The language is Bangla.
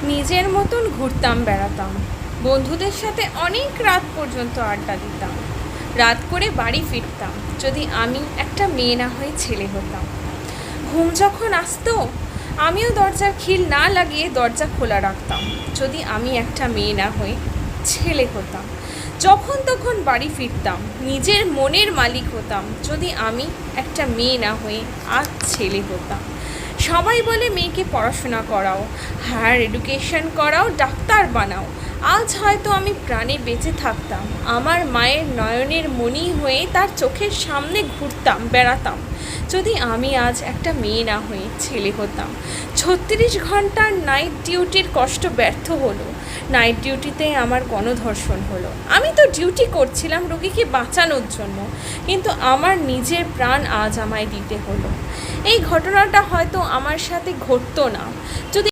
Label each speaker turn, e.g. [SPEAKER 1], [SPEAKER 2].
[SPEAKER 1] নিজের মতন ঘুরতাম বেড়াতাম, বন্ধুদের সাথে অনেক রাত পর্যন্ত আড্ডা দিতাম। রাত করে বাড়ি ফিরতাম যদি আমি একটা মেয়ে না হয়ে ছেলে হতাম। ঘুম যখন আসতো আমিও দরজার খিল না লাগিয়ে দরজা খোলা রাখতাম যদি আমি একটা মেয়ে না হয়ে ছেলে হতাম। যখন তখন বাড়ি ফিরতাম, নিজের মনের মালিক হতাম যদি আমি একটা মেয়ে না হয়ে আজ ছেলে হতাম। সবাই বলে মেয়েকে পড়াশোনা করাও, হায়ার এডুকেশন করাও, ডাক্তার বানাও। আজ হয়তো আমি প্রাণে বেঁচে থাকতাম, আমার মায়ের নয়নের মণি হয়ে তার চোখের সামনে ঘুরতাম বেড়াতাম যদি আমি আজ একটা মেয়ে না হয়ে ছেলে হতাম। 36 ঘন্টার নাইট ডিউটির কষ্ট ব্যর্থ হলো, নাইট ডিউটিতে আমার গণধর্ষণ হলো। আমি তো ডিউটি করছিলাম রোগীকে বাঁচানোর জন্য, কিন্তু আমার নিজের প্রাণ আজ আমায় দিতে হলো। এই ঘটনাটা হয়তো আমার সাথে ঘটতো না যদি